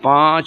5